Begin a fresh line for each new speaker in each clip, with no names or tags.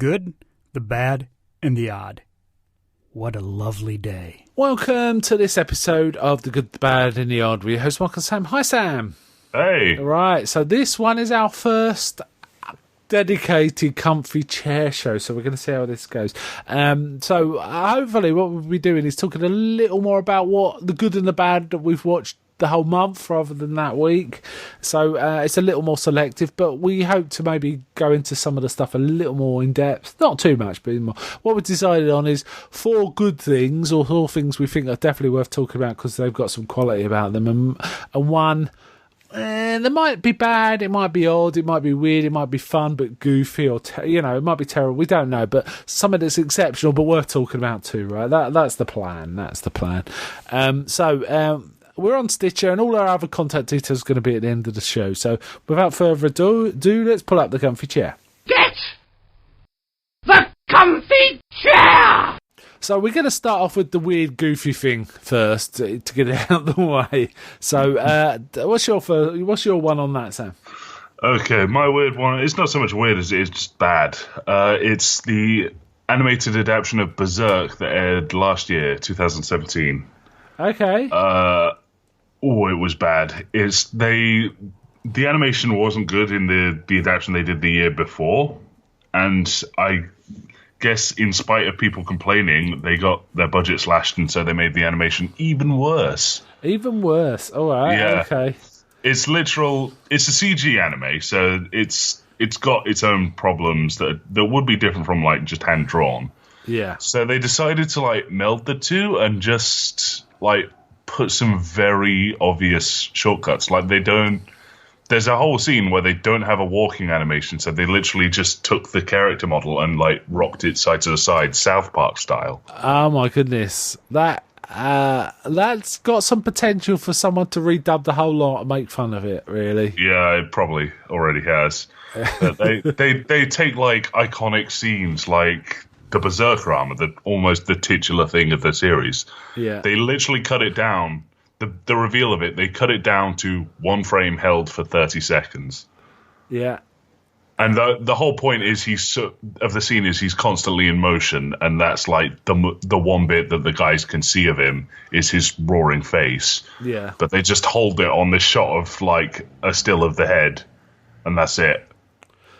good, the bad, and the odd. What a lovely day.
Welcome to this episode of The Good, the Bad, and the Odd. We're your host, Mark and Sam. Hi, Sam.
Hey.
All right, so this one is our first dedicated comfy chair show, so we're going to see how this goes. So hopefully what we'll be doing is talking a little more about what the good and the bad that we've watched the whole month rather than that week. So it's a little more selective, but we hope to maybe go into some of the stuff a little more in depth. Not too much, but more. What we've decided on is 4 good things, or 4 things we think are definitely worth talking about because they've got some quality about them, and one they might be bad, it might be odd, it might be weird, it might be fun but goofy, or it might be terrible. We don't know, but something that's exceptional but worth talking about too, right? That's the plan. We're on Stitcher, and all our other contact details are going to be at the end of the show. So, without further ado, let's pull up the comfy chair.
Get the comfy chair!
So, we're going to start off with the weird, goofy thing first to get it out of the way. So, what's your one on that, Sam?
Okay, my weird one, it's not so much weird as it is just bad. It's the animated adaptation of Berserk that aired last year, 2017.
Okay.
It was bad. The animation wasn't good in the adaptation they did the year before, and I guess in spite of people complaining, they got their budget slashed, and so they made the animation even worse.
Even worse. All right.
Yeah.
Okay.
It's a CG anime, so it's got its own problems that would be different from like just hand drawn.
Yeah.
So they decided to meld the two and just put some very obvious shortcuts. There's a whole scene where they don't have a walking animation, so they literally just took the character model and rocked it side to side, South Park style.
Oh my goodness. That's got some potential for someone to redub the whole lot and make fun of it, really.
Yeah, it probably already has. But they take iconic scenes like the Berserker armor, almost the titular thing of the series.
Yeah.
They literally cut it down. The reveal of it, they cut it down to one frame held for 30 seconds.
Yeah.
And the whole point is of the scene is he's constantly in motion, and that's the one bit that the guys can see of him is his roaring face.
Yeah. But
they just hold it on this shot of a still of the head, and that's it.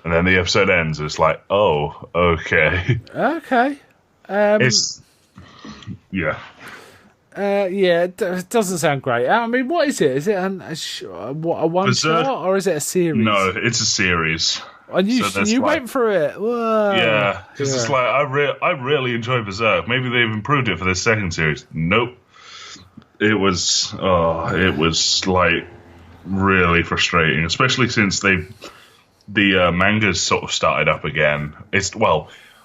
And then the episode ends. It's oh, okay.
Okay.
Yeah.
It doesn't sound great. I mean, what is it? Is it a one shot, or is it a series?
No, it's a series.
And you went through it. Whoa.
Yeah, because it's I really enjoy Berserk. Maybe they've improved it for the second series. Nope. It was really frustrating, especially since the manga's sort of started up again.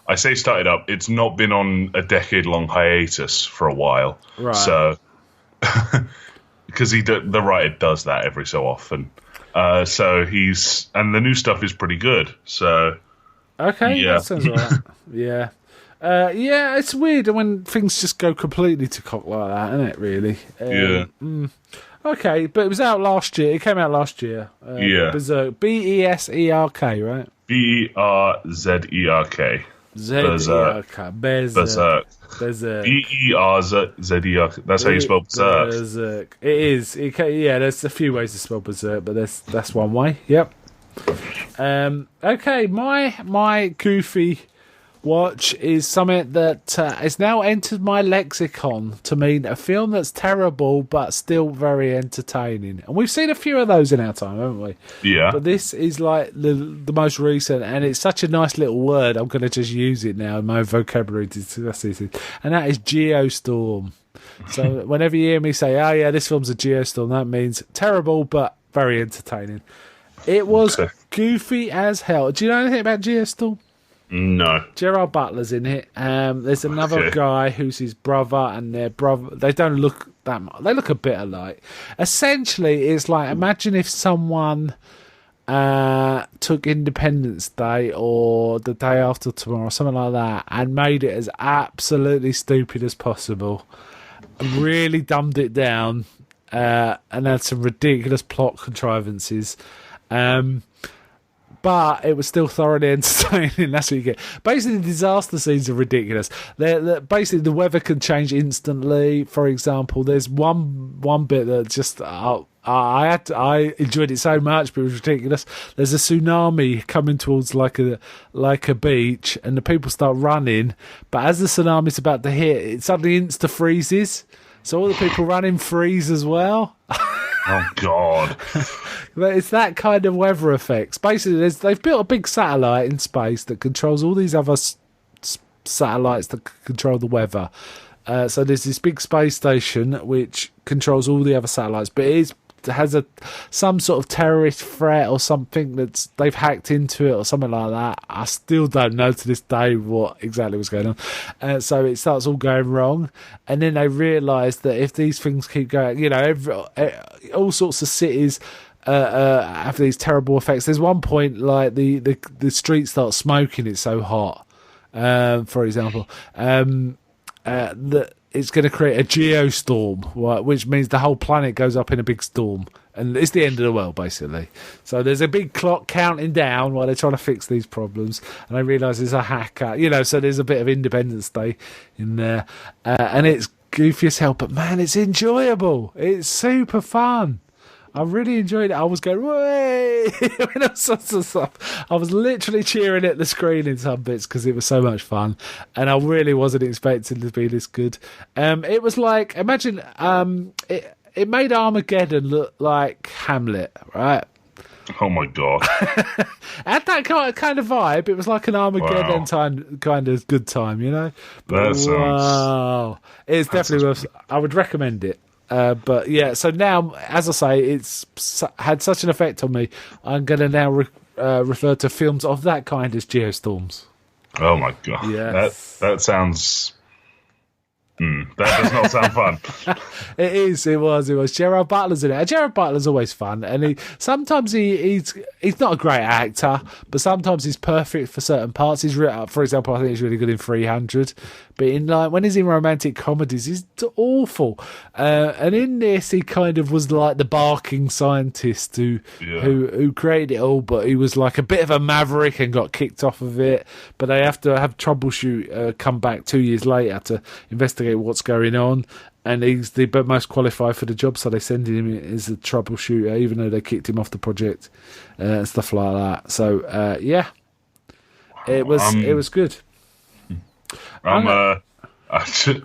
I say started up. It's not been on a decade-long hiatus for a while.
Right.
So, because the writer does that every so often. And the new stuff is pretty good. So,
okay,
yeah.
That sounds right. Yeah. It's weird when things just go completely to cock like that, isn't it, really?
Yeah.
Okay, but it was out last year. It came out last year.
Yeah.
Berserk. Berserk, right?
Berzerk.
Berserk.
Berserk. Berzerk. That's how you spell Berserk.
Berserk. It is. There's a few ways to spell Berserk, but that's one way. Yep. Okay, my goofy watch is something that has now entered my lexicon to mean a film that's terrible but still very entertaining. And we've seen a few of those in our time, haven't we?
Yeah.
But this is the most recent, and it's such a nice little word. I'm going to just use it now in my vocabulary to discuss it. And that is Geostorm. So whenever you hear me say, oh yeah, this film's a Geostorm, that means terrible but very entertaining. It was goofy as hell. Do you know anything about Geostorm?
No.
Gerard Butler's in it. There's another guy who's his brother, and their brother. They don't look that much. They look a bit alike. Essentially, it's imagine if someone took Independence Day or the day after tomorrow, something like that, and made it as absolutely stupid as possible. Really dumbed it down, and had some ridiculous plot contrivances. but it was still thoroughly entertaining. That's what you get. Basically, the disaster scenes are ridiculous. Basically, the weather can change instantly. For example, there's one bit that just I enjoyed it so much, but it was ridiculous. There's a tsunami coming towards like a beach, and the people start running. But as the tsunami's about to hit, it suddenly insta freezes. So all the people running freeze as well.
Oh, God.
But it's that kind of weather effects. Basically, they've built a big satellite in space that controls all these other satellites that control the weather. So there's this big space station which controls all the other satellites, but it has some sort of terrorist threat or something they've hacked into it or something like that. I still don't know to this day what exactly was going on. So it starts all going wrong, and then they realise that if these things keep going, all sorts of cities have these terrible effects. There's one point like the streets start smoking. It's so hot. For example, that it's going to create a geostorm, right, which means the whole planet goes up in a big storm, and it's the end of the world, basically. So there's a big clock counting down while they're trying to fix these problems, and they realise there's a hacker, so there's a bit of Independence Day in there, and it's goofy as hell, but man, it's enjoyable. It's super fun. I really enjoyed it. I was going, way! And all sorts of stuff. I was literally cheering at the screen in some bits because it was so much fun. And I really wasn't expecting to be this good. It was like, imagine, it made Armageddon look like Hamlet, right?
Oh, my God.
Had that kind of vibe. It was like an Armageddon kind of good time, But, wow. It's definitely worth, I would recommend it. But yeah, so now, as I say, it's had such an effect on me. I'm going to now refer to films of that kind as Geostorms.
Oh my God! Yes. That sounds. That does not sound fun.
It was. Gerard Butler's in it. And Gerard Butler's always fun, and he's not a great actor, but sometimes he's perfect for certain parts. For example, I think he's really good in 300. But when he's in romantic comedies, he's awful. And in this, he kind of was like the barking scientist who created it all, but he was like a bit of a maverick and got kicked off of it. But they have to have troubleshoot come back 2 years later to investigate what's going on. And he's the most qualified for the job, so they send him as a troubleshooter, even though they kicked him off the project and stuff like that. So it was good.
I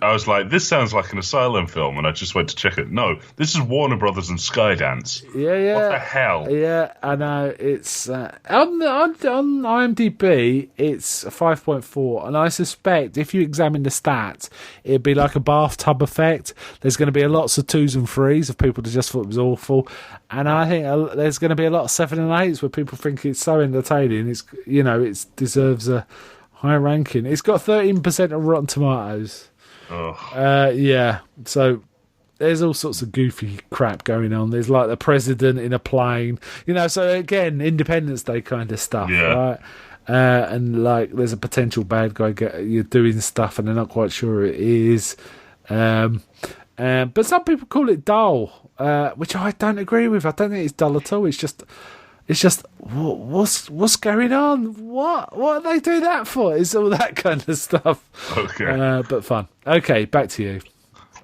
was like, this sounds like an Asylum film, and I just went to check it. No, this is Warner Brothers and Skydance.
Yeah.
What the hell?
Yeah, I know. It's on IMDb, it's a 5.4, and I suspect if you examine the stats, it'd be like a bathtub effect. There's going to be lots of 2s and 3s of people that just thought it was awful, and I think there's going to be a lot of 7 and 8s where people think it's so entertaining. It deserves a high ranking. It's got 13% of Rotten Tomatoes. Yeah. So there's all sorts of goofy crap going on. There's like the president in a plane. So again, Independence Day kind of stuff, right? And like there's a potential bad guy you're doing stuff and they're not quite sure it is. But some people call it dull, which I don't agree with. I don't think it's dull at all. It's just what's going on? What they do that for? It's all that kind of stuff.
Okay,
but fun. Okay, back to you.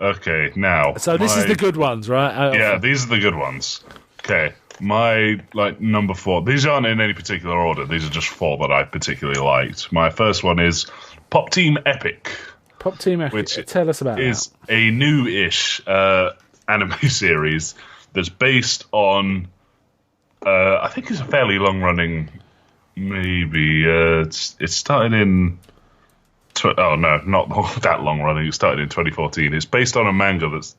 Okay, now.
So this is the good ones, right?
These are the good ones. Okay, my number 4. These aren't in any particular order. These are just 4 that I particularly liked. My first one is Pop Team Epic.
Pop Team Epic. Which tell us about
is a new-ish anime series that's based on. I think it's a fairly long-running. Maybe it started in. Not that long-running. It started in 2014. It's based on a manga that's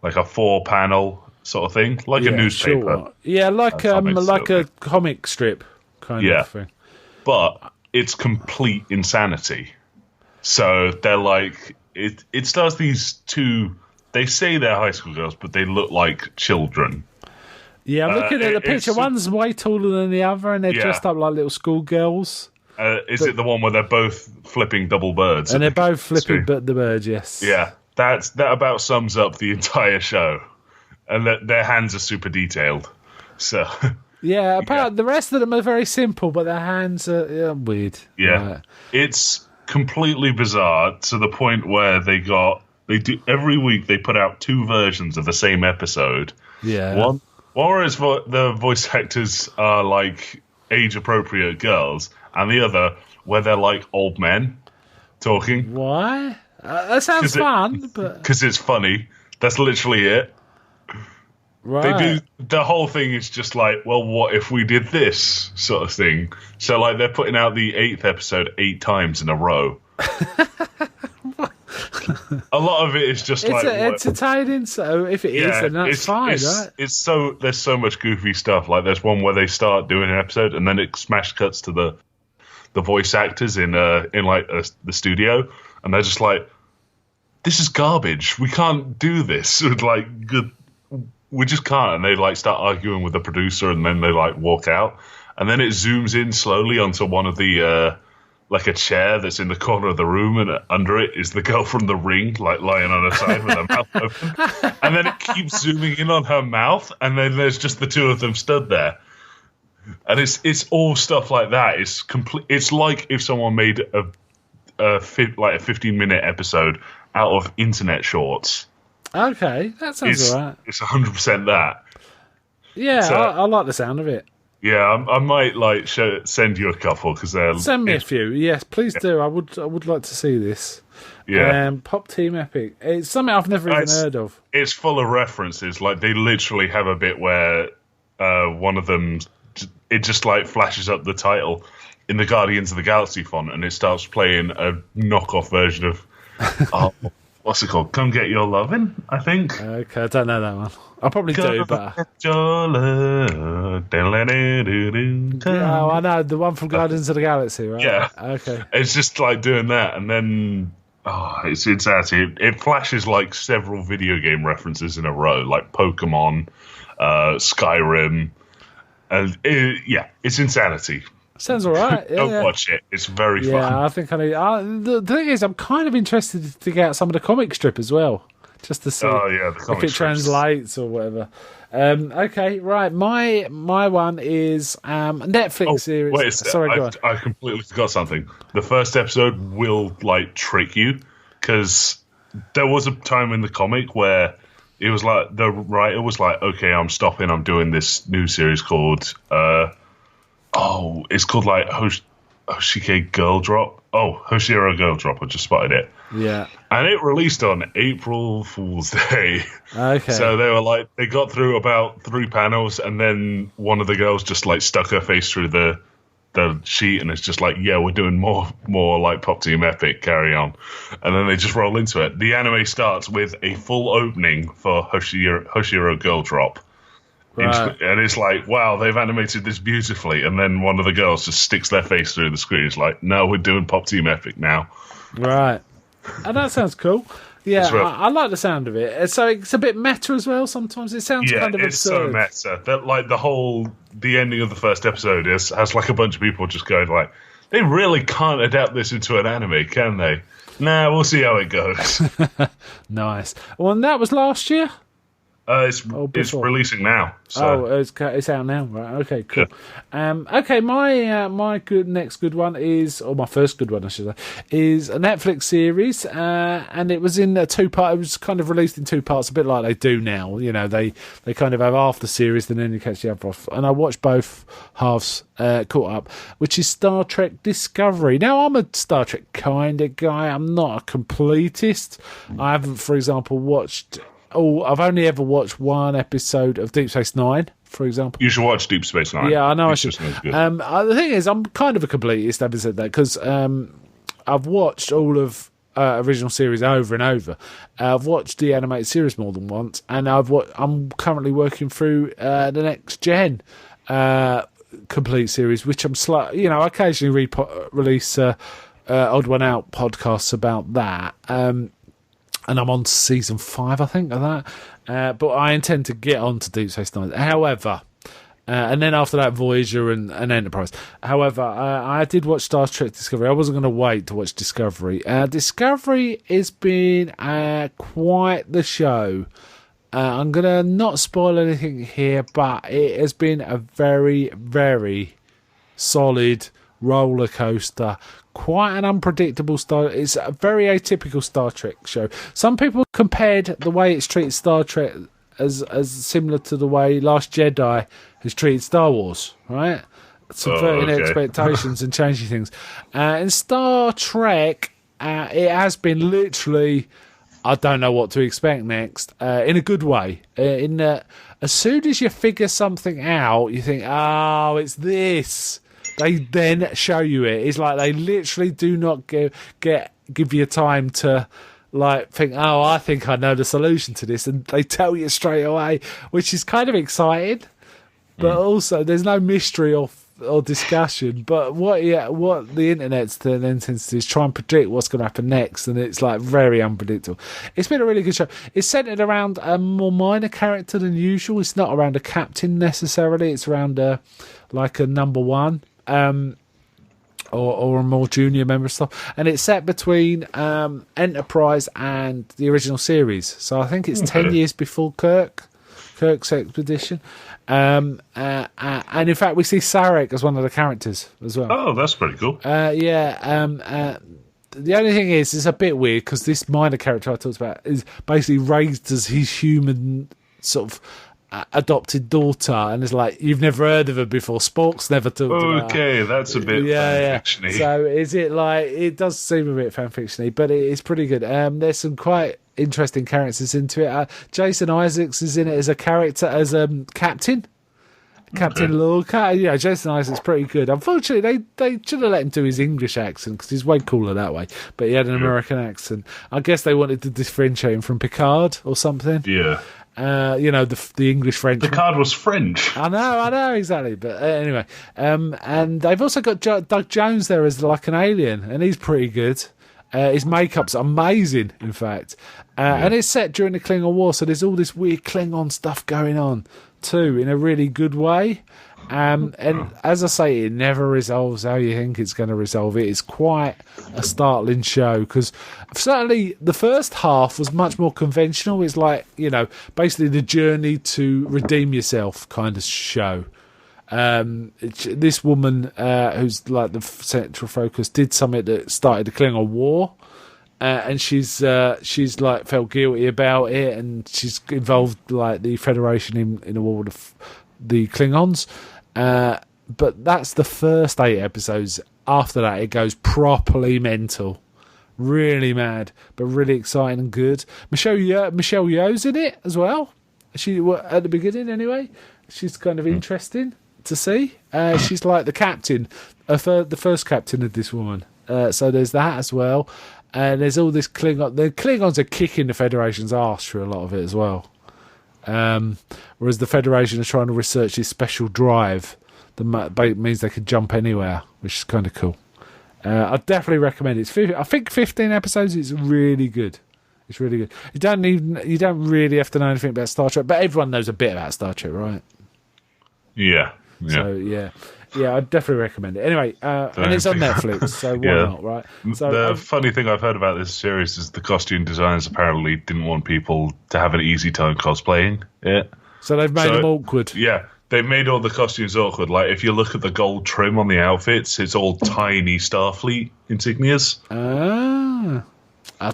like a 4-panel sort of thing, like a newspaper.
Sure. Yeah, like a comic strip kind of thing.
But it's complete insanity. So they're like it stars these 2. They say they're high school girls, but they look like children.
Yeah, I'm looking at the picture. One's way taller than the other, and they're dressed up like little schoolgirls.
Is it the one where they're both flipping double birds?
And they're both flipping the birds, yes.
Yeah, that about sums up the entire show. And their hands are super detailed. So
Yeah, apparently the rest of them are very simple, but their hands are weird.
Yeah.
Right.
It's completely bizarre to the point where they do every week they put out 2 versions of the same episode.
Yeah.
One is the voice actors are like age appropriate girls, and the other where they're like old men talking.
Why? That sounds fun, but
because it's funny. That's literally it.
right.
They do the whole thing is just like, well, what if we did this sort of thing? So like they're putting out the 8th episode 8 times in a row. A lot of it is just
It's
like
entertaining. So if it is, then that's fine, right?
It's so there's so much goofy stuff. Like there's one where they start doing an episode and then it smash cuts to the voice actors in the studio, and they're just like, this is garbage. We can't do this. Like good. We just can't. And they like start arguing with the producer, and then they like walk out, and then it zooms in slowly onto one of the like a chair that's in the corner of the room, and under it is the girl from The Ring, like lying on her side with her mouth open, and then it keeps zooming in on her mouth, and then there's just the 2 of them stood there, and it's all stuff like that. It's complete. It's like if someone made a 15-minute episode out of internet shorts.
Okay, that sounds alright.
It's 100% that.
Yeah,
So-
I like the sound of it.
Yeah, I might like send you a couple because they're
Send me a few. Yes, please do. I would like to see this.
Yeah,
Pop Team Epic. It's something I've never even heard of.
it's full of references. Like they literally have a bit where one of them it just like flashes up the title in the Guardians of the Galaxy font, and it starts playing a knockoff version of what's it called? Come Get Your Lovin', I think.
Okay, I don't know that one. I probably do, but
Get your love.
oh, I know the one from Guardians of the Galaxy, right?
Yeah.
Okay.
It's just like doing that, and then it's actually it flashes like several video game references in a row, like Pokemon, Skyrim, and it's insanity.
Sounds alright. Yeah,
Don't watch it; it's very fun.
Yeah, I think I need. The thing is, I'm kind of interested to get some of the comic strip as well, just to see
The
if
comic
it
strips.
translates or whatever. Okay, right. My one is Netflix series.
Wait a sec.
Sorry, go on.
I completely forgot something. The first episode will like trick you because there was a time in the comic where it was like the writer was like, "Okay, I'm stopping. I'm doing this new series called it's called like Hoshike Girl Drop. Oh, Hoshiro Girl Drop. I just spotted it."
Yeah.
And it released on April Fool's Day.
Okay.
So they were like, they got through about 3 panels, and then one of the girls just like stuck her face through the sheet, and it's just like, yeah, we're doing more like Pop Team Epic, carry on. And then they just roll into it. The anime starts with a full opening for Hoshiro Girl Drop.
Right.
And it's like, wow, they've animated this beautifully. And then one of the girls just sticks their face through the screen. It's like, no, we're doing Pop Team Epic now.
Right. And that sounds cool. Yeah,
That's right.
I like the sound of it. So it's a bit meta as well. Sometimes it sounds kind of
it's so
absurd.
meta. That like the ending of the first episode has like a bunch of people just going like, they really can't adapt this into an anime, can they? Nah, we'll see how it goes.
Nice. Well, and that was last year.
It's
before.
releasing now. So.
Oh, it's out now, right? Okay, cool. Okay, my next good one is, or my first good one, I should say, is a Netflix series, and it was in a 2-part. It was kind of released in 2 parts, a bit like they do now. You know, they kind of have half the series, and then you catch the other off. And I watched both halves, caught up, which is Star Trek Discovery. Now, I'm a Star Trek kind of guy. I'm not a completist. I haven't, for example, watched. Oh, I've only ever watched 1 episode of Deep Space Nine, for example.
You should watch Deep Space Nine.
Yeah, I know I
Deep
should.
Space Nine's good.
The thing is, I'm kind of a completist, having said that, because I've watched all of original series over and over. I've watched the animated series more than once, and I'm currently working through the next gen complete series, which I'm I occasionally release Odd One Out podcasts about that. And I'm on season 5, I think, of that. But I intend to get on to Deep Space Nine. However, and then after that, Voyager and Enterprise. However, I did watch Star Trek Discovery. I wasn't going to wait to watch Discovery. Discovery has been quite the show. I'm going to not spoil anything here, but it has been a very, very solid roller coaster. Quite an unpredictable style. It's a very atypical Star Trek show. Some people compared the way it's treated Star Trek as similar to the way Last Jedi has treated Star Wars, right? Subverting expectations and changing things. In Star Trek, it has been literally, I don't know what to expect next, in a good way. As soon as you figure something out, you think, oh, it's this. They then show you it. It's like they literally do not give you time to think, oh, I think I know the solution to this, and they tell you straight away, which is kind of exciting. But also, there's no mystery or discussion. But what the internet's then tends to do is try and predict what's going to happen next, and it's like very unpredictable. It's been a really good show. It's centered around a more minor character than usual. It's not around a captain necessarily. It's around a number one. Or a more junior member of staff, and it's set between Enterprise and the original series. So I think it's 10 years before Kirk's expedition. And in fact, we see Sarek as one of the characters as well.
Oh, that's pretty cool.
The only thing is, it's a bit weird because this minor character I talked about is basically raised as his human sort of adopted daughter, and it's like, you've never heard of her before. Spock's never talked about her.
Okay, that's a bit fanfiction-y.
So is it it does seem a bit fanfiction-y, but it is pretty good. There's some quite interesting characters into it. Jason Isaacs is in it as a character, as Captain Lorca. Yeah, Jason Isaacs is pretty good. Unfortunately, they should have let him do his English accent because he's way cooler that way. But he had an American accent. I guess they wanted to differentiate him from Picard or something.
Yeah.
The English French.
Picard was French.
I know exactly. But anyway, and they've also got Doug Jones there as like an alien, and he's pretty good. His makeup's amazing, in fact. And it's set during the Klingon War, so there's all this weird Klingon stuff going on too, in a really good way. And as I say, it never resolves how you think it's going to resolve. It is quite a startling show, because certainly the first half was much more conventional. It's like, basically the journey to redeem yourself kind of show. This woman, who's like the central focus, did something that started the Klingon War. And she's like felt guilty about it, and she's involved like the Federation in a war with the Klingons. But that's the first 8 episodes. After that, it goes properly mental, really mad, but really exciting and good. Michelle Yeoh's in it as well. She at the beginning anyway. She's kind of interesting to see. She's like the captain, the first captain of this woman. So there's that as well. And there's all this Klingon. The Klingons are kicking the Federation's arse for a lot of it as well. Whereas the Federation is trying to research this special drive that means they can jump anywhere, which is kind of cool. I definitely recommend it. I think 15 episodes. It's really good. It's really good. You don't really have to know anything about Star Trek, but everyone knows a bit about Star Trek, right?
Yeah.
So yeah, I'd definitely recommend it. Anyway, and it's on Netflix, so why not, right? So
the funny thing I've heard about this series is the costume designers apparently didn't want people to have an easy time cosplaying it.
So they've made them awkward.
Yeah, they've made all the costumes awkward. Like, if you look at the gold trim on the outfits, it's all tiny Starfleet insignias.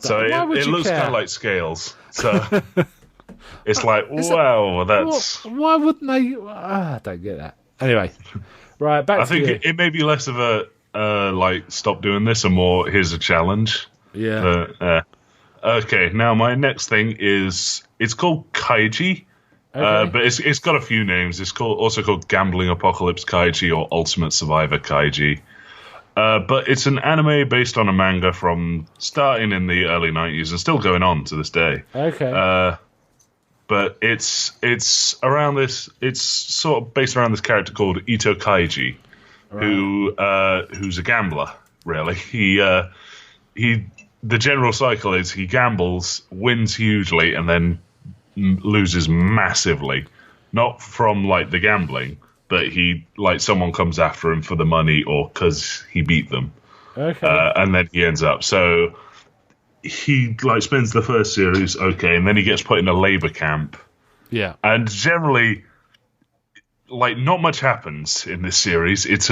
So it looks kind of like scales. So it's like, wow, that's...
Why wouldn't they... I don't get that. Anyway... Right, back
I think it may be less of a stop doing this, and more here's a challenge.
Yeah.
Okay, now my next thing it's called Kaiji, but it's got a few names. It's also called Gambling Apocalypse Kaiji or Ultimate Survivor Kaiji. But it's an anime based on a manga from starting in the early 90s and still going on to this day.
Okay.
But it's around this. It's sort of based around this character called Ito Kaiji, who's a gambler. Really, the general cycle is he gambles, wins hugely, and then loses massively. Not from like the gambling, but someone comes after him for the money or because he beat them.
Okay.
And then he ends up he spends the first series and then he gets put in a labor camp
Yeah.
And generally, like, not much happens in this series. It's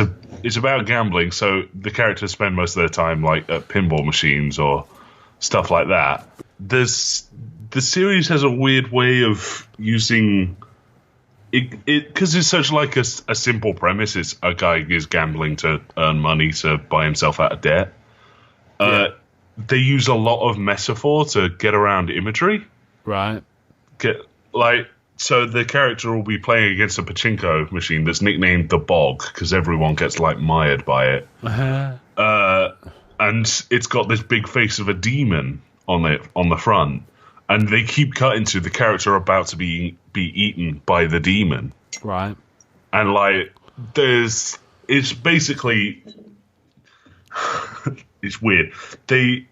about gambling, so the characters spend most of their time like at pinball machines or stuff like that. The series has a weird way of using it because it's such like a simple premise. It's a guy is gambling to earn money to buy himself out of debt. They use a lot of metaphor to get around imagery.
Right.
So the character will be playing against a pachinko machine that's nicknamed the Bog because everyone gets like mired by it. And it's got this big face of a demon on the front, and they keep cutting to the character about to be eaten by the demon.
Right.
And like it's basically it's weird. They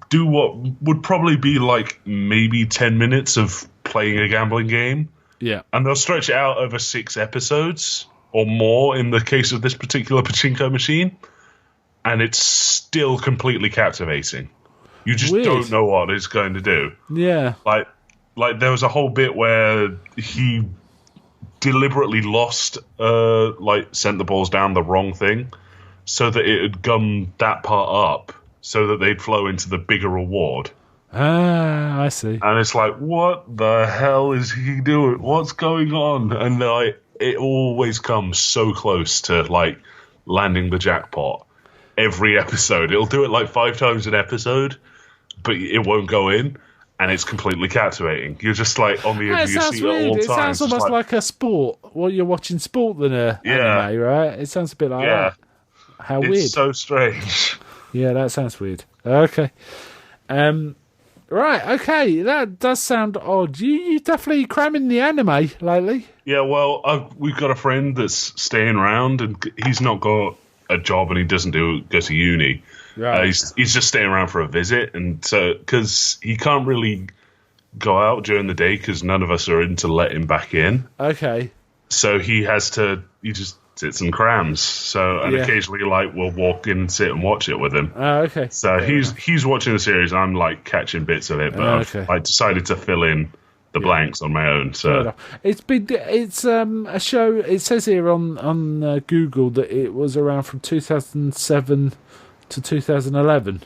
do what would probably be like maybe 10 minutes of playing a gambling game.
Yeah.
And they'll stretch it out over 6 episodes or more in the case of this particular pachinko machine. And it's still completely captivating. You just don't know what it's going to do.
Yeah.
Like there was a whole bit where he deliberately sent the balls down the wrong thing so that it had gummed that part up so that they'd flow into the bigger reward.
Ah, I see.
And it's like, what the hell is he doing? What's going on? And like, it always comes so close to like landing the jackpot every episode. It'll do it like 5 times an episode, but it won't go in, and it's completely captivating. You're just like on the edge of your seat at all times.
It sounds almost like a sport. Well, you're watching sport than a anime, right? It sounds a bit like that. How weird.
It's so strange.
Yeah, that sounds weird. Okay. Right, okay, that does sound odd. You definitely cramming the anime lately.
Yeah, well, we've got a friend that's staying around, and he's not got a job, and he doesn't go to uni. Right. He's just staying around for a visit, and so because he can't really go out during the day because none of us are in to let him back in.
Okay.
So he just sits and crams. So and occasionally, like, we'll walk in and sit and watch it with him.
Oh, okay.
So he's watching the series, and I'm like catching bits of it, but I've decided to fill in the blanks on my own. So
it's a show. It says here on Google that it was around from 2007 to 2011.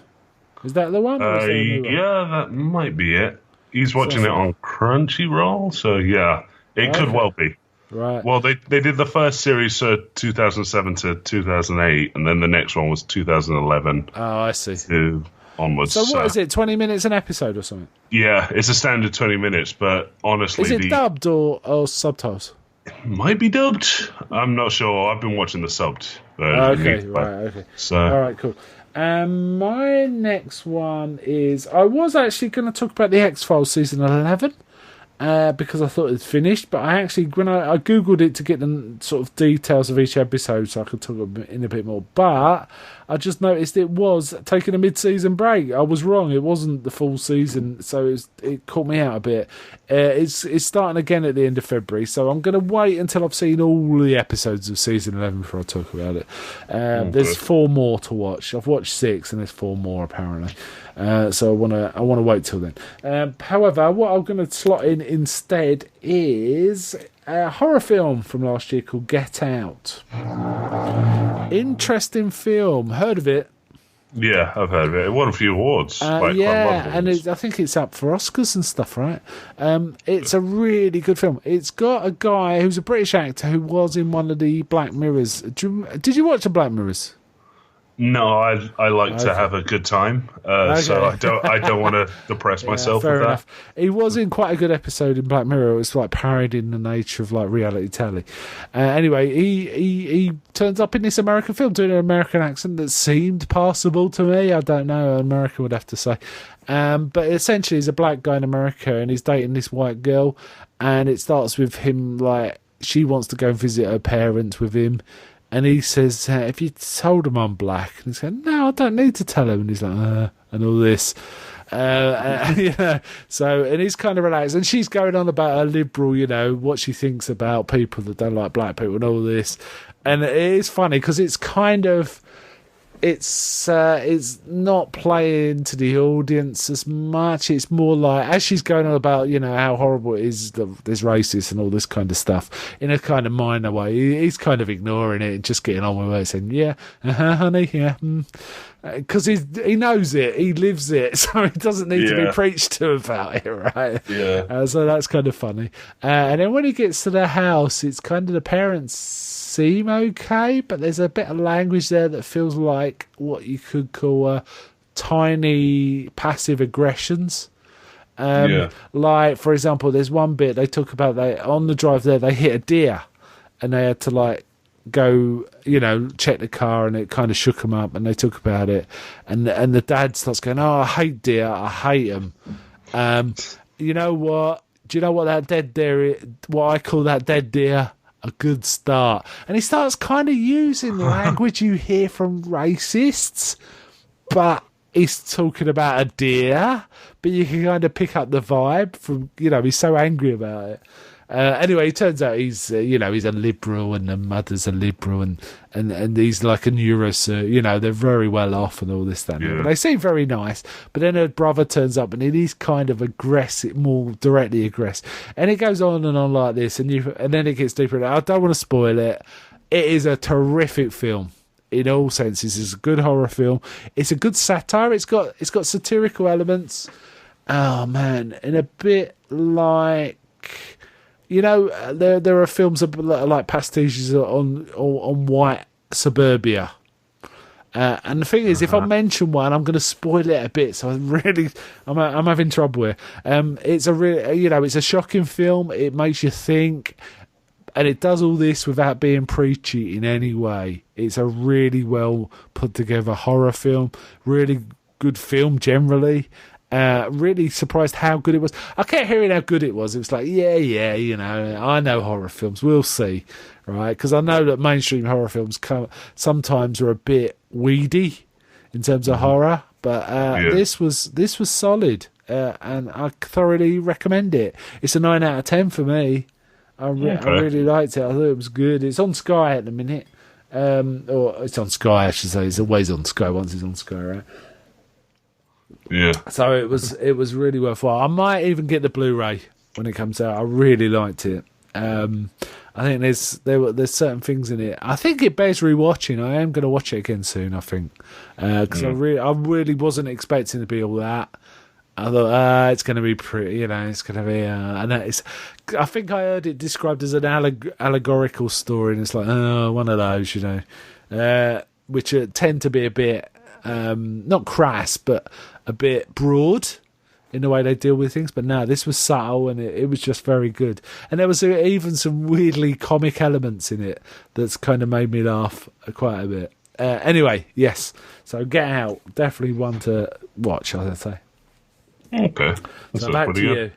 Is that the one?
Yeah, that might be it. He's watching it on Crunchyroll, so yeah, it could well be.
Right.
Well, they did the first series 2007 to 2008, and then the next one was 2011.
Oh, I see.
To onwards.
So what is it? 20 minutes an episode or something?
Yeah, it's a standard 20 minutes, but honestly,
is it dubbed or subtitles?
It might be dubbed. I'm not sure. I've been watching the subbed version.
Okay.
So
all right, cool. My next one is I was actually going to talk about the X-Files season 11. Because I thought it was finished, but I actually, when I googled it to get the sort of details of each episode so I could talk in a bit more, but I just noticed it was taking a mid-season break. I was wrong, it wasn't the full season, so it caught me out a bit. It's starting again at the end of February, so I'm going to wait until I've seen all the episodes of season 11 before I talk about it. There's 4 more to watch. I've watched 6 and there's 4 more apparently. So I want to wait till then. However, what I'm going to slot in instead is a horror film from last year called Get Out. Interesting film. Heard of it?
Yeah, I've heard of it. It won a few awards.
And I think it's up for Oscars and stuff, right? It's a really good film. It's got a guy who's a British actor who was in one of the Black Mirrors. Did you watch the Black Mirrors?
No, I like to have a good time, so I don't want to depress myself with that.
Enough. He was in quite a good episode in Black Mirror. It was like parodying the nature of like reality telly. Anyway, he turns up in this American film doing an American accent that seemed passable to me. I don't know, America would have to say. But essentially, he's a black guy in America, and he's dating this white girl, and it starts with him like she wants to go and visit her parents with him. And he says, "If you told him I'm black," and he's going, "No, I don't need to tell him." And he's like, and all this, So, and he's kind of relaxed, and she's going on about her liberal, what she thinks about people that don't like black people and all this. And it is funny because it's kind of it's not playing to the audience as much. It's more like, as she's going on about, how horrible it is, there's racist and all this kind of stuff, in a kind of minor way. He's kind of ignoring it and just getting on with it, saying, yeah, honey, yeah. Because he knows it, he lives it, so he doesn't need to be preached to about it, right?
Yeah.
So that's kind of funny. And then when he gets to the house, it's kind of the parents seem okay, but there's a bit of language there that feels like what you could call tiny passive aggressions. Like, for example, there's one bit they talk about, on the drive there, they hit a deer and they had to go, check the car, and it kind of shook them up, and they talk about it, and the dad starts going, oh, I hate deer, I hate them. You know what? Do you know what that dead deer is? What I call that dead deer? A good start. And he starts kind of using language you hear from racists, but he's talking about a deer, but you can kind of pick up the vibe from, he's so angry about it. Anyway, it turns out he's a liberal, and the mother's a liberal, and he's like a neurosurgeon. They're very well off and all this, that, and that. But they seem very nice. But then her brother turns up, and it is kind of aggressive, more directly aggressive. And it goes on and on like this, and then it gets deeper. I don't want to spoil it. It is a terrific film in all senses. It's a good horror film. It's a good satire. It's got satirical elements. Oh man, and a bit like. There are films like pastiches on white suburbia. And the thing is, if I mention one, I'm going to spoil it a bit. So I'm having trouble here. It's it's a shocking film. It makes you think, and it does all this without being preachy in any way. It's a really well put together horror film. Really good film generally. Really surprised how good it was. I kept hearing how good it was. It was like, I know horror films. We'll see, right? Because I know that mainstream horror films sometimes are a bit weedy in terms of horror, but this was solid, and I thoroughly recommend it. It's a 9 out of 10 for me. I really liked it. I thought it was good. It's on Sky at the minute, or it's on Sky, I should say. It's always on Sky once it's on Sky, right?
Yeah.
So it was really worthwhile. I might even get the Blu-ray when it comes out. I really liked it. I think there's certain things in it. I think it bears rewatching. I am going to watch it again soon, I think, because I really wasn't expecting to be all that. I thought it's going to be pretty, it's going to be, and I think I heard it described as an allegorical story, and it's like, one of those, which tend to be a bit not crass, but a bit broad in the way they deal with things. But no, this was subtle, and it was just very good. And there was even some weirdly comic elements in it that's kind of made me laugh quite a bit. Anyway, yes. So Get Out, definitely one to watch, I'd say.
Okay.
So back to you.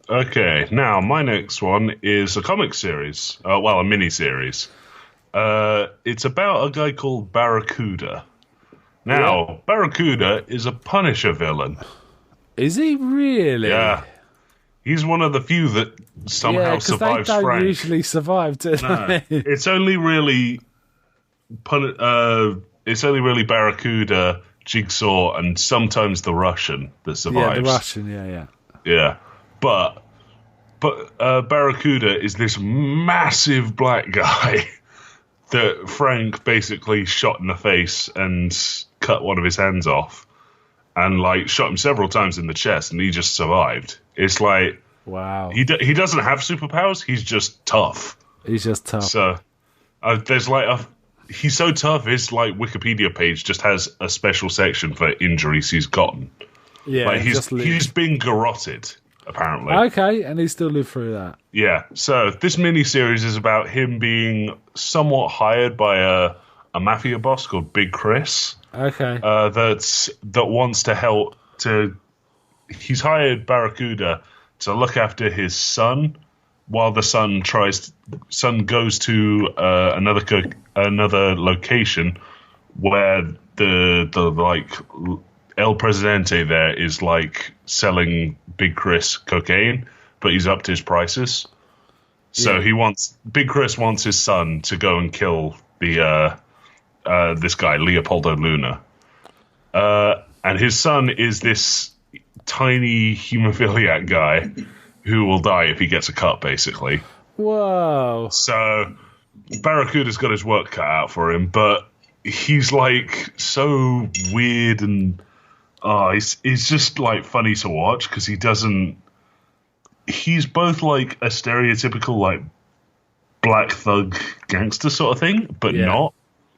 Okay, now my next one is a comic series. A mini-series. It's about a guy called Barracuda. Now, Barracuda is a Punisher villain.
Is he really?
Yeah. He's one of the few that somehow survives
they don't
Frank.
Usually survive, do they?
It's only really Barracuda, Jigsaw, and sometimes the Russian that survives.
Yeah, the Russian, yeah.
Yeah. But Barracuda is this massive black guy that Frank basically shot in the face and cut one of his hands off, and shot him several times in the chest, and he just survived. It's like,
wow.
He doesn't have superpowers. He's just tough.
He's just tough.
So there's he's so tough. His Wikipedia page just has a special section for injuries he's gotten.
Yeah,
he's been garroted, apparently.
Okay, and he still lived through that.
Yeah. So this mini-series is about him being somewhat hired by a mafia boss called Big Chris.
Okay.
That wants to help he's hired Barracuda to look after his son while the son goes to another location where the El Presidente there is selling Big Chris cocaine, but he's upped his prices. So Big Chris wants his son to go and kill the this guy, Leopoldo Luna. And his son is this tiny hemophiliac guy who will die if he gets a cut, basically.
Whoa.
So Barracuda's got his work cut out for him, but he's like so weird and he's just like funny to watch because he's both like a stereotypical like black thug gangster sort of thing, but not.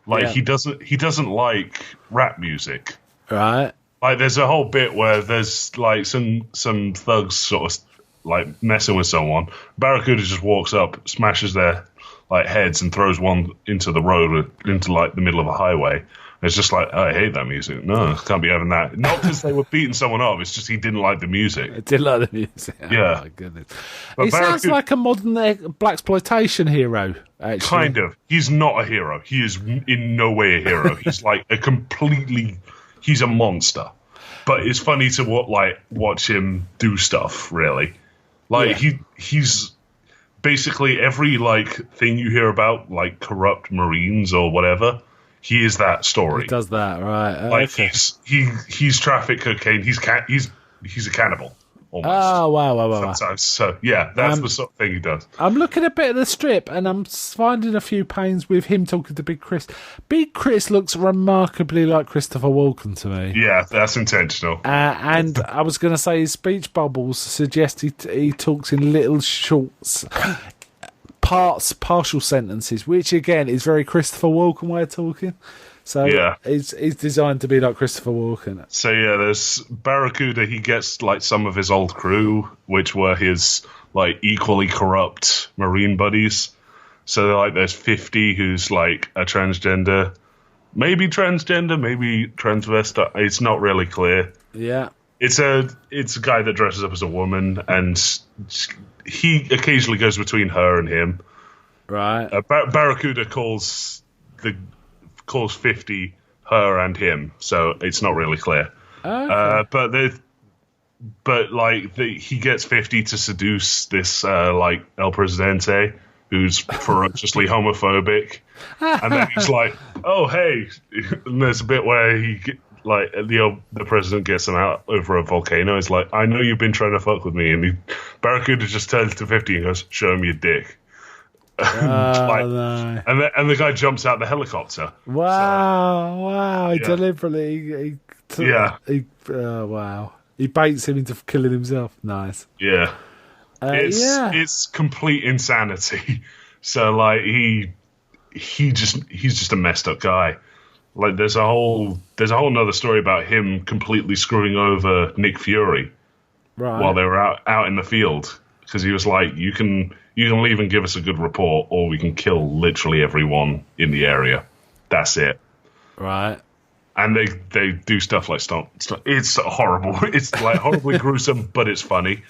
Like he doesn't like rap music.
Right.
Like there's a whole bit where there's like some thugs sort of like messing with someone. Barracuda just walks up, smashes their like heads, and throws one into the road, into like the middle of a highway. It's just like, I hate that music. No, can't be having that. Not because they were beating someone up. It's just he didn't like the music.
I did like the music.
Yeah.
Oh, my goodness.
But
He sounds like a modern blaxploitation hero, actually.
Kind of. He's not a hero. He is in no way a hero. He's like he's a monster. But it's funny to watch him do stuff, really. Like, he's basically every, like, thing you hear about, like, corrupt Marines or whatever, he is that story.
He does that, right.
Like,
okay.
he's trafficked cocaine. He's a cannibal. Almost.
Oh, wow.
Sometimes. So, yeah, that's the sort of thing he does.
I'm looking a bit at the strip, and I'm finding a few pains with him talking to Big Chris. Big Chris looks remarkably like Christopher Walken to me.
Yeah, that's intentional.
And I was going to say his speech bubbles suggest he talks in little shorts, partial sentences, which, again, is very Christopher Walken way of talking. So he's designed to be like Christopher Walken.
So yeah, there's Barracuda. He gets like some of his old crew, which were his like equally corrupt Marine buddies. So like there's 50 who's like a transgender, maybe transvestite. It's not really clear.
Yeah,
it's a guy that dresses up as a woman, and he occasionally goes between her and him.
Right.
Barracuda calls 50 her and him, so it's not really clear.
Okay.
He gets 50 to seduce this like El Presidente, who's ferociously homophobic, and then he's like, "Oh hey," and there's a bit where the president gets him out over a volcano. He's like, "I know you've been trying to fuck with me," and Barracuda just turns to 50 and goes, "Show him your dick."
No.
And the guy jumps out the helicopter.
Wow! He
Yeah.
deliberately, wow! He baits him into killing himself. Nice.
Yeah, it's complete insanity. So like he's just a messed up guy. Like there's a whole nother story about him completely screwing over Nick Fury while they were out in the field, because he was like, you can leave and give us a good report, or we can kill literally everyone in the area. That's it.
Right.
And they do stuff like stop. It's horrible. It's like horribly gruesome, but it's funny.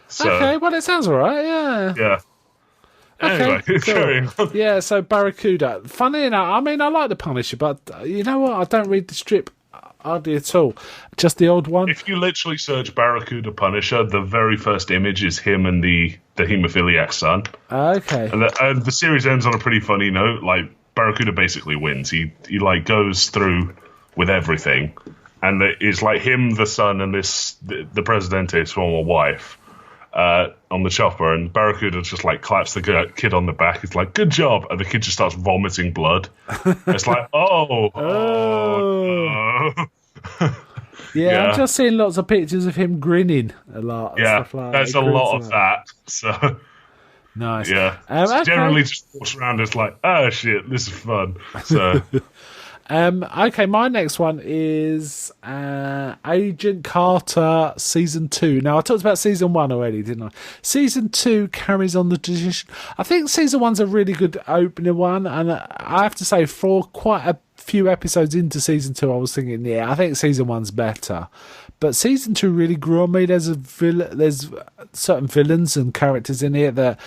So,
Okay, well, it sounds all right, yeah.
Yeah. Anyway,
cool.
carrying on.
Yeah, so Barracuda. Funny enough, I mean, I like the Punisher, but you know what? I don't read the strip hardly at all. Just the odd one.
If you literally search Barracuda Punisher, the very first image is him and the hemophiliac son.
Okay.
And the series ends on a pretty funny note. Like, Barracuda basically wins. He like goes through with everything, and it's like him, the son, and the Presidente's former wife on the chopper, and Barracuda just like claps the kid on the back. It's like, good job, and the kid just starts vomiting blood. It's like, oh.
Yeah, I'm just seeing lots of pictures of him grinning a lot.
Yeah,
stuff like
there's a lot of that. So
nice.
yeah,
Okay.
generally just walks around. It's like, oh shit, this is fun. So
Okay, my next one is Agent Carter Season 2. Now, I talked about Season 1 already, didn't I? Season 2 carries on the tradition. I think Season 1's a really good opening one, and I have to say, for quite a few episodes into Season 2, I was thinking, yeah, I think Season 1's better. But Season 2 really grew on me. There's certain villains and characters in here that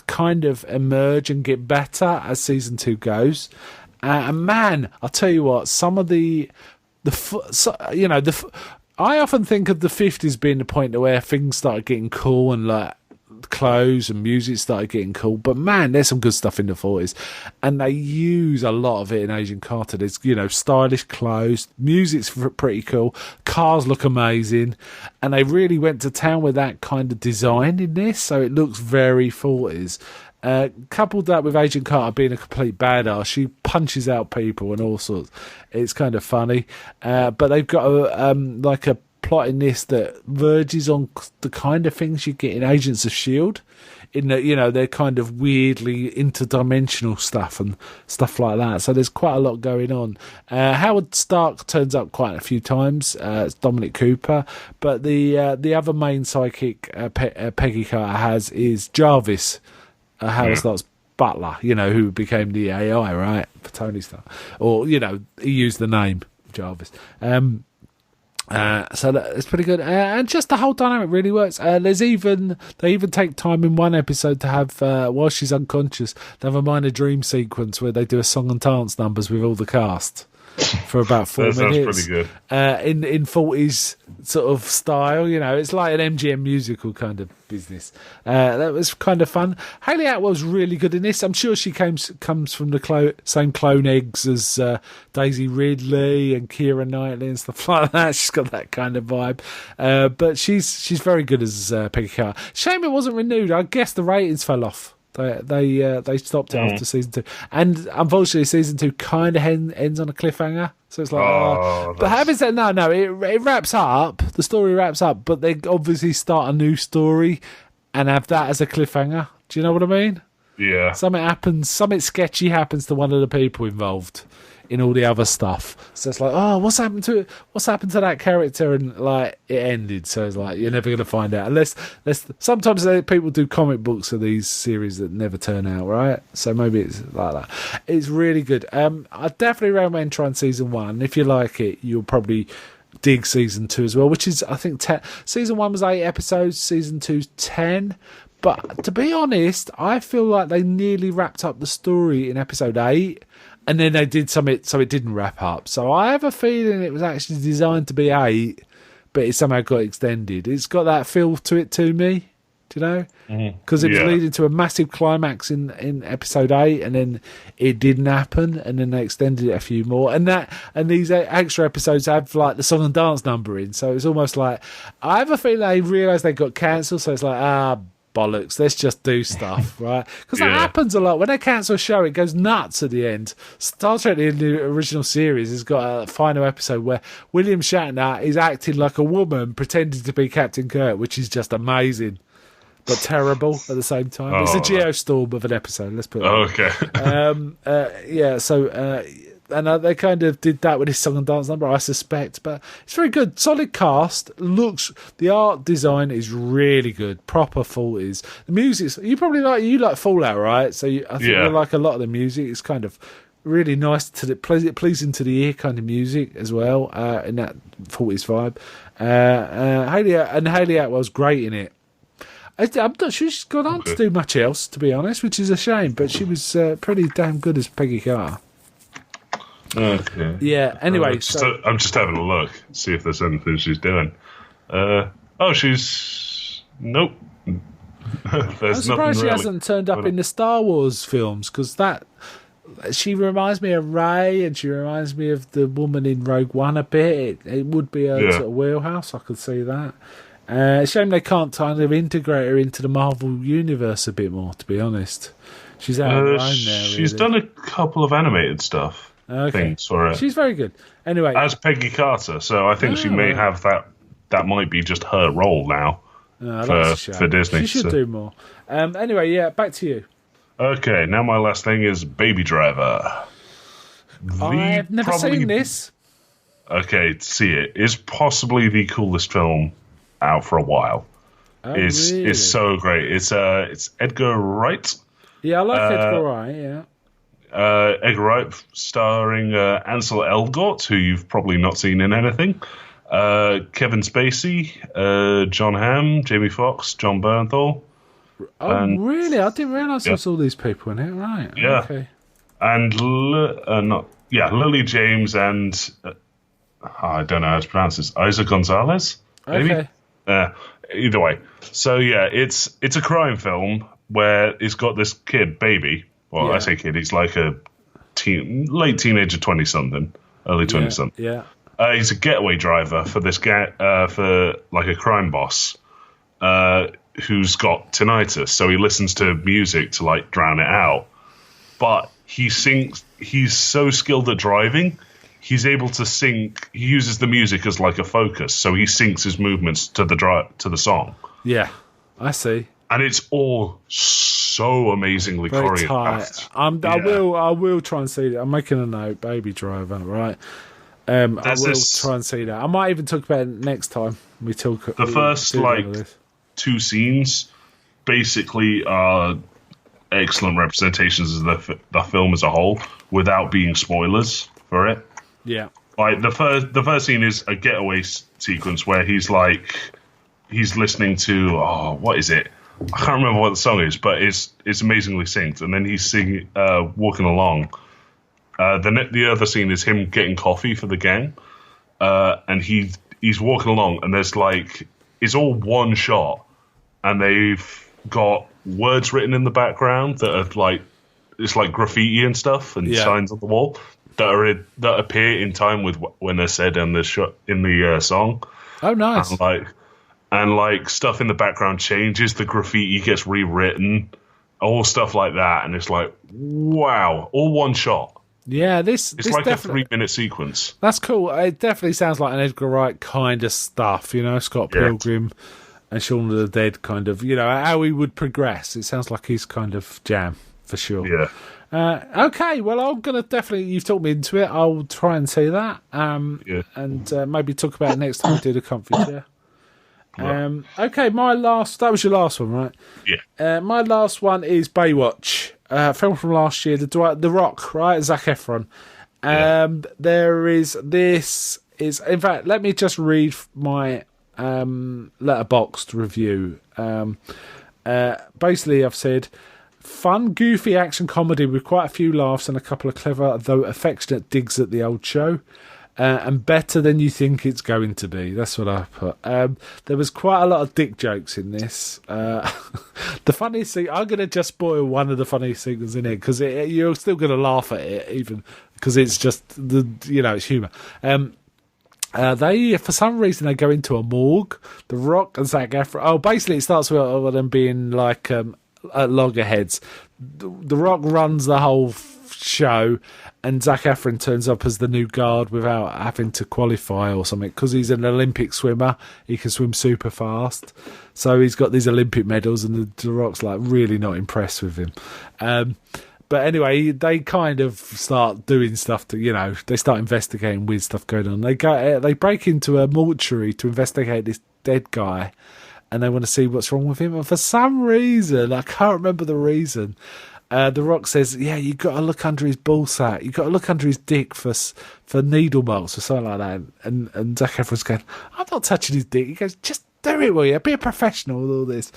kind of emerge and get better as Season 2 goes. And man, I'll tell you what, some of I often think of the 50s being the point where things started getting cool and like clothes and music started getting cool. But man, there's some good stuff in the 40s, and they use a lot of it in Agent Carter. There's stylish clothes, music's pretty cool, cars look amazing, and they really went to town with that kind of design in this, so it looks very 40s. Coupled that with Agent Carter being a complete badass, she punches out people and all sorts. It's kind of funny, but they've got a plot in this that verges on the kind of things you get in Agents of S.H.I.E.L.D., in that, they're kind of weirdly interdimensional stuff and stuff like that. So there's quite a lot going on. Howard Stark turns up quite a few times. It's Dominic Cooper. But the other main psychic Peggy Carter has is Jarvis, Howard Stark's butler, who became the AI, right, for Tony Stark. Or, he used the name Jarvis. So it's pretty good, and just the whole dynamic really works. They even take time in one episode to have, while she's unconscious, they have a minor dream sequence where they do a song and dance numbers with all the cast for about 4 minutes.
That's pretty good.
In 40s sort of style, it's like an MGM musical kind of business. That was kind of fun. Hayley Atwell's really good in this. I'm sure she comes from the same clone eggs as Daisy Ridley and Keira Knightley and stuff like that. She's got that kind of vibe. But she's very good as Peggy Carter. Shame it wasn't renewed. I guess the ratings fell off. They stopped it after season 2, and unfortunately season 2 kind of ends on a cliffhanger. So it's like, but having said no, it wraps up. The story wraps up, but they obviously start a new story and have that as a cliffhanger. Do you know what I mean?
Yeah.
Something sketchy happens to one of the people involved in all the other stuff. So it's like, what's happened to that character? And like, it ended. So it's like, you're never going to find out unless sometimes people do comic books of these series that never turn out, right? So maybe it's like that. It's really good. I definitely recommend trying season 1. If you like it, you'll probably dig season 2 as well, which is, I think, season 1 was 8 episodes, season 2's 10. But to be honest, I feel like they nearly wrapped up the story in episode 8. And then they did something so it didn't wrap up. So I have a feeling it was actually designed to be 8, but it somehow got extended. It's got that feel to it to me, do you know? Because it was leading to a massive climax in episode 8, and then it didn't happen, and then they extended it a few more. And these extra episodes have like the song and dance number in, so it's almost like I have a feeling they realised they got cancelled, so it's like bollocks, let's just do stuff, right? Because that happens a lot. When they cancel a show, it goes nuts at the end. Star Trek, in the original series, has got a final episode where William Shatner is acting like a woman pretending to be Captain Kirk, which is just amazing, but terrible at the same time. It's a Geostorm of an episode, let's put it and they kind of did that with his song and dance number, I suspect, but it's very good. Solid cast. The art design is really good. Proper 40s. The music, you like Fallout, right? So I think you like a lot of the music. It's kind of really nice, pleasing to the ear kind of music as well, in that 40s vibe. Hayley Atwell's great in it. I'm not sure she's gone on to do much else, to be honest, which is a shame, but she was pretty damn good as Peggy Carter.
Okay.
Yeah, anyway.
I'm just having a look, see if there's anything she's doing. She's... Nope.
I'm surprised she hasn't turned up in the Star Wars films, because she reminds me of Rey, and she reminds me of the woman in Rogue One a bit. It would be a sort of wheelhouse, I could see that. Shame they can't kind of integrate her into the Marvel universe a bit more, to be honest. She's out on her own there,
She's
really.
done a couple of animated stuff. Things for it.
She's very good. Anyway,
as Peggy Carter, so I think she may have that. That might be just her role now for Disney.
She should do more. Anyway, back to you.
Okay, now my last thing is Baby Driver.
I've never seen this.
Okay, see it. It's possibly the coolest film out for a while.
Really?
It's so great. It's Edgar Wright.
Yeah, I like Edgar Wright. Yeah.
Edgar Wright starring Ansel Elgort, who you've probably not seen in anything. Kevin Spacey, John Hamm, Jamie Foxx, John Bernthal.
Really? I didn't realise there was all these people in it. Right.
Yeah.
Okay.
And Lily James and I don't know how to pronounce this. Isa Gonzalez. Maybe?
Okay.
Either way. So, yeah, it's a crime film where it's got this kid, baby. Well, I say kid, he's like a late teenager, 20-something, early 20-something.
Yeah.
He's a getaway driver for this for like a crime boss who's got tinnitus, so he listens to music to like drown it out. But he's so skilled at driving, he's able to sync. He uses the music as like a focus, so he syncs his movements to the song.
Yeah, I see.
And it's all so amazingly
Very
choreographed.
tight. I will try and see that. I'm making a note, Baby Driver, right? I will try and see that. I might even talk about it next time we talk.
The first two scenes basically are excellent representations of the film as a whole, without being spoilers for it.
Yeah,
like the first scene is a getaway sequence where he's listening to what is it? I can't remember what the song is, but it's amazingly synced. And then he's singing, walking along. The other scene is him getting coffee for the gang, and he's walking along, and there's it's all one shot, and they've got words written in the background that are it's like graffiti and stuff and signs on the wall that appear in time with when they're said in the song.
Oh, nice.
And stuff in the background changes, the graffiti gets rewritten, all stuff like that, and it's like, wow, all one shot.
Yeah,
it's like a 3-minute sequence.
That's cool. It definitely sounds like an Edgar Wright kind of stuff, Scott Pilgrim and Shaun of the Dead kind of, how he would progress. It sounds like he's kind of jam, for sure.
Yeah.
Okay, well, I'm going to definitely, you've talked me into it. I'll try and see that. And maybe talk about it next time we do the comfy chair. Okay, that was your last one, right?
Yeah.
My last one is Baywatch, film from last year, The Rock, right? Zac Efron. In fact, let me just read my Letterboxd review. Basically, I've said, fun, goofy action comedy with quite a few laughs and a couple of clever, though affectionate digs at the old show. And better than you think it's going to be. That's what I put. There was quite a lot of dick jokes in this. The funniest thing, I'm going to just spoil one of the funniest things in it, because you're still going to laugh at it, even because it's just it's humour. They, for some reason, they go into a morgue. The Rock and Zac Efron. Oh, basically, it starts with them being like at loggerheads. The Rock runs the whole show, and Zac Efron turns up as the new guard without having to qualify or something, because he's an Olympic swimmer. He can swim super fast, so he's got these Olympic medals, and the Rock's really not impressed with him. But anyway, they kind of start doing stuff to, they start investigating weird stuff going on. They break into a mortuary to investigate this dead guy, and they want to see what's wrong with him. And for some reason, I can't remember the reason, The Rock says, you've got to look under his ballsack. You've got to look under his dick for needle marks or something like that. And Zac Efron's going, I'm not touching his dick. He goes, just do it, will you? Be a professional with all this.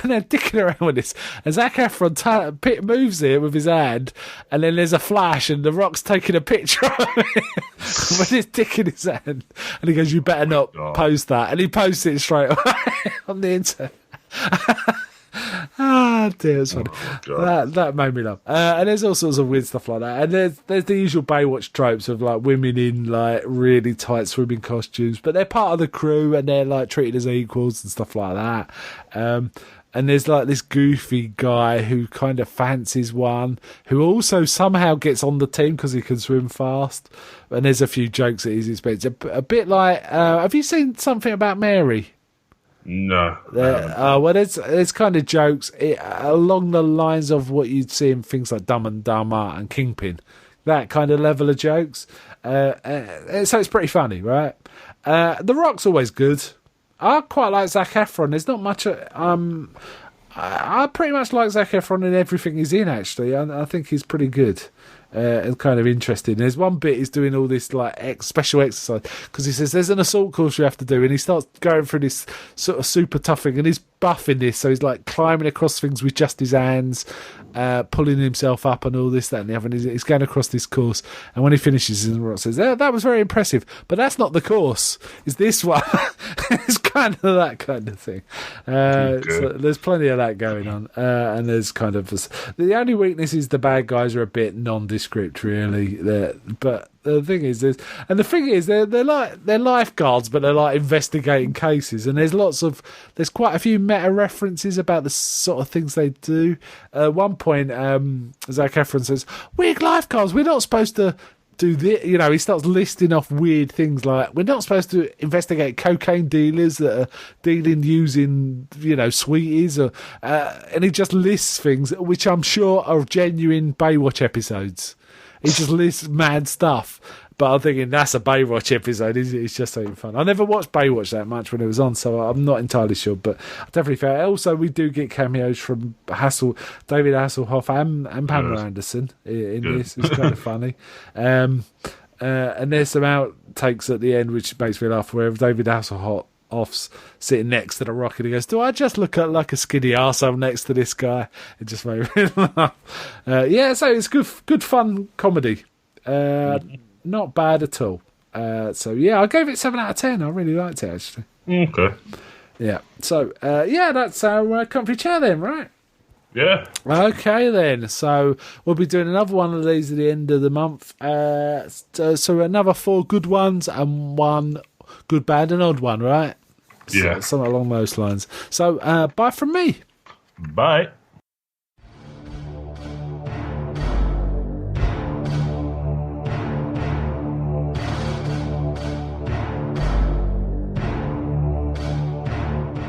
And they're dicking around with this. And Zac Efron moves it with his hand, and then there's a flash, and The Rock's taking a picture of it with his dick in his hand. And he goes, you better not post that. And he posts it straight away on the internet. Dear, it's funny. That made me laugh. And there's all sorts of weird stuff like that. And there's the usual Baywatch tropes of women in really tight swimming costumes, but they're part of the crew and they're treated as equals and stuff like that. And there's this goofy guy who kind of fancies one, who also somehow gets on the team because he can swim fast. And there's a few jokes that he's expected. A bit have you seen Something About Mary?
No.
Well, there's kind of jokes along the lines of what you'd see in things like Dumb and Dumber and Kingpin, that kind of level of jokes. So it's pretty funny, right? The Rock's always good. I quite like Zac Efron. There's not much. I pretty much like Zac Efron in everything he's in. Actually, I think he's pretty good. It's kind of interesting. There's one bit he's doing all this special exercise because he says there's an assault course you have to do, and he starts going through this sort of super tough thing, and he's buffing this, so he's climbing across things with just his hands, pulling himself up and all this, that, and the other. And he's going across this course, and when he finishes, he says, "That was very impressive, but that's not the course. It's this one." It's kind of that kind of thing. So there's plenty of that going on, and there's kind of the only weakness is the bad guys are a bit nondescript, really. But the thing is, they're lifeguards, but they're like investigating cases, and there's quite a few meta references about the sort of things they do. At one point, Zac Efron says, "We're lifeguards. We're not supposed to do this." You know, he starts listing off weird things like we're not supposed to investigate cocaine dealers that are dealing using, sweeties, and he just lists things which I'm sure are genuine Baywatch episodes. He just lists mad stuff. But I'm thinking that's a Baywatch episode. It's just something fun. I never watched Baywatch that much when it was on, so I'm not entirely sure. But I definitely felt. Also, we do get cameos from David Hasselhoff, and Pamela Anderson in this. It's kind of funny. And there's some outtakes at the end which makes me laugh. Where David Hasselhoff's sitting next to the Rock, and he goes, "Do I just look like a skinny arsehole next to this guy?" It just made me laugh. So it's good fun comedy. Not bad at all. I gave it 7 out of 10. I really liked it, actually.
Okay.
Yeah. So, that's our comfy chair then, right?
Yeah.
Okay, then. So, we'll be doing another one of these at the end of the month. So another 4 good ones and 1 good, bad, and odd one, right?
Yeah.
Something along those lines. So, bye from me.
Bye.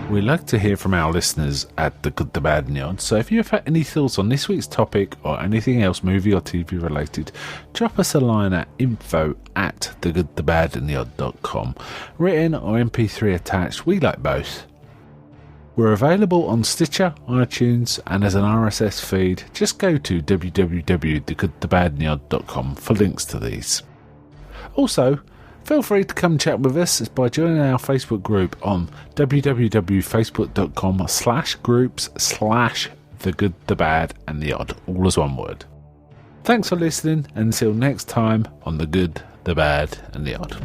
We like to hear from our listeners at The Good, The Bad and The Odd, so if you have any thoughts on this week's topic or anything else movie or TV related, drop us a line at info@thegoodthebadandtheodd.com. Written or MP3 attached, we like both. We're available on Stitcher, iTunes, and as an RSS feed. Just go to www.thegoodthebadandtheodd.com for links to these. Also, feel free to come chat with us by joining our Facebook group on www.facebook.com/groups/The Good, The Bad and The Odd, all as one word. Thanks for listening, and until next time on The Good, The Bad and The Odd.